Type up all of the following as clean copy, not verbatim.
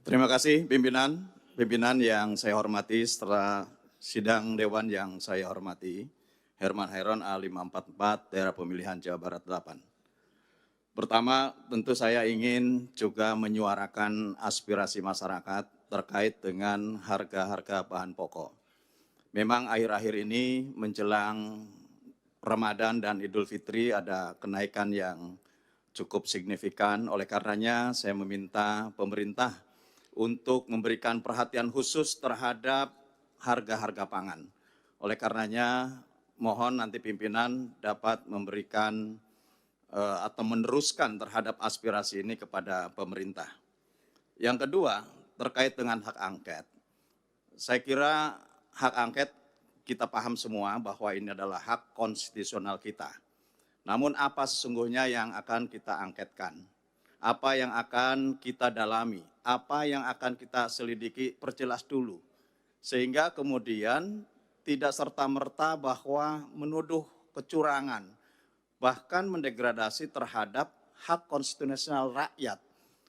Terima kasih pimpinan yang saya hormati setelah sidang Dewan yang saya hormati, Herman Hairon A544 daerah pemilihan Jawa Barat 8. Pertama, tentu saya ingin juga menyuarakan aspirasi masyarakat terkait dengan harga-harga bahan pokok. Memang akhir-akhir ini menjelang Ramadan dan Idul Fitri ada kenaikan yang cukup signifikan. Oleh karenanya saya meminta pemerintah untuk memberikan perhatian khusus terhadap harga-harga pangan. Oleh karenanya mohon nanti pimpinan dapat memberikan atau meneruskan terhadap aspirasi ini kepada pemerintah. Yang kedua, terkait dengan hak angket. Saya kira hak angket kita paham semua bahwa ini adalah hak konstitusional kita. Namun apa sesungguhnya yang akan kita angketkan? Apa yang akan kita dalami? Apa yang akan kita selidiki? Perjelas dulu. Sehingga kemudian tidak serta-merta bahwa menuduh kecurangan, bahkan mendegradasi terhadap hak konstitusional rakyat,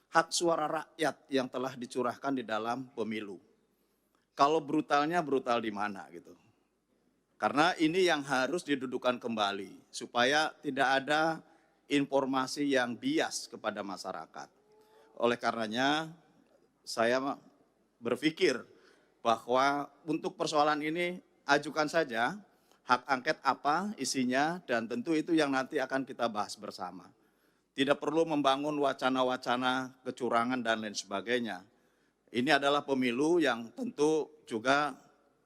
hak suara rakyat yang telah dicurahkan di dalam pemilu. Kalau brutalnya brutal di mana gitu. Karena ini yang harus didudukan kembali supaya tidak ada informasi yang bias kepada masyarakat. Oleh karenanya saya berpikir bahwa untuk persoalan ini ajukan saja hak angket apa isinya dan tentu itu yang nanti akan kita bahas bersama. Tidak perlu membangun wacana-wacana kecurangan dan lain sebagainya. Ini adalah pemilu yang tentu juga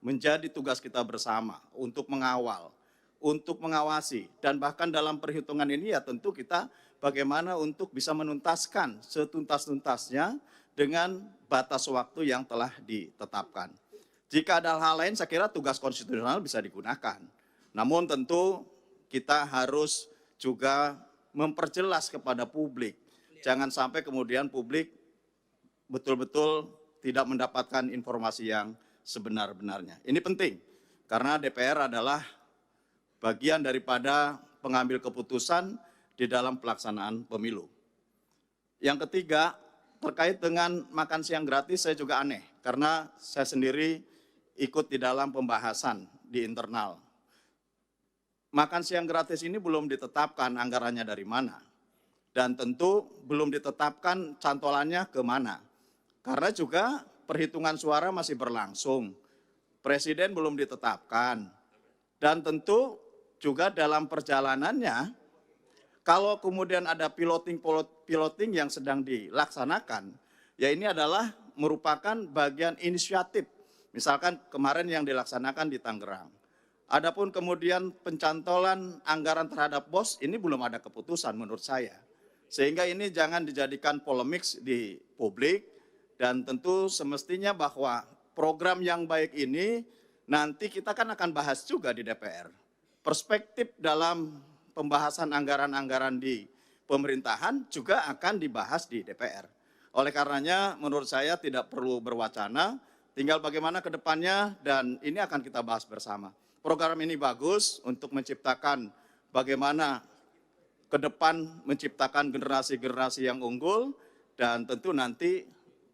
menjadi tugas kita bersama untuk mengawal, untuk mengawasi, dan bahkan dalam perhitungan ini ya tentu kita bagaimana untuk bisa menuntaskan setuntas-tuntasnya dengan batas waktu yang telah ditetapkan. Jika ada hal lain saya kira tugas konstitusional bisa digunakan. Namun tentu kita harus juga memperjelas kepada publik. Jangan sampai kemudian publik betul-betul tidak mendapatkan informasi yang sebenar-benarnya. Ini penting, karena DPR adalah bagian daripada pengambil keputusan di dalam pelaksanaan pemilu. Yang ketiga, terkait dengan makan siang gratis saya juga aneh, karena saya sendiri ikut di dalam pembahasan di internal. Makan siang gratis ini belum ditetapkan anggarannya dari mana, dan tentu belum ditetapkan cantolannya ke mana, karena juga perhitungan suara masih berlangsung, presiden belum ditetapkan, dan tentu juga dalam perjalanannya, kalau kemudian ada piloting yang sedang dilaksanakan, ya ini adalah merupakan bagian inisiatif, misalkan kemarin yang dilaksanakan di Tangerang. Adapun kemudian pencantolan anggaran terhadap BOS, ini belum ada keputusan menurut saya. Sehingga ini jangan dijadikan polemik di publik, dan tentu semestinya bahwa program yang baik ini nanti kita kan akan bahas juga di DPR. Perspektif dalam pembahasan anggaran-anggaran di pemerintahan juga akan dibahas di DPR. Oleh karenanya menurut saya tidak perlu berwacana, tinggal bagaimana ke depannya dan ini akan kita bahas bersama. Program ini bagus untuk menciptakan bagaimana ke depan menciptakan generasi-generasi yang unggul dan tentu nanti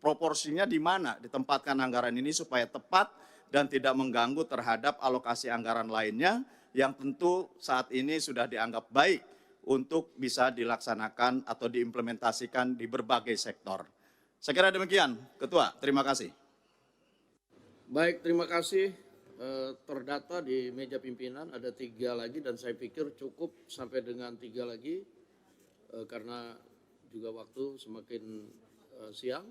proporsinya di mana ditempatkan anggaran ini supaya tepat dan tidak mengganggu terhadap alokasi anggaran lainnya yang tentu saat ini sudah dianggap baik untuk bisa dilaksanakan atau diimplementasikan di berbagai sektor. Saya kira demikian, Ketua. Terima kasih. Baik, terima kasih. Terdata di meja pimpinan ada 3 lagi dan saya pikir cukup sampai dengan 3 lagi karena juga waktu semakin siang.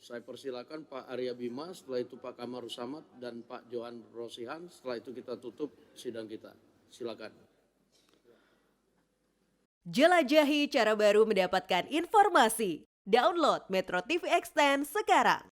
Saya persilakan Pak Arya Bima, setelah itu Pak Kamarul Samad dan Pak Johan Rosihan. Setelah itu kita tutup sidang kita. Silakan. Jelajahi cara baru mendapatkan informasi. Download Metro TV Extend sekarang.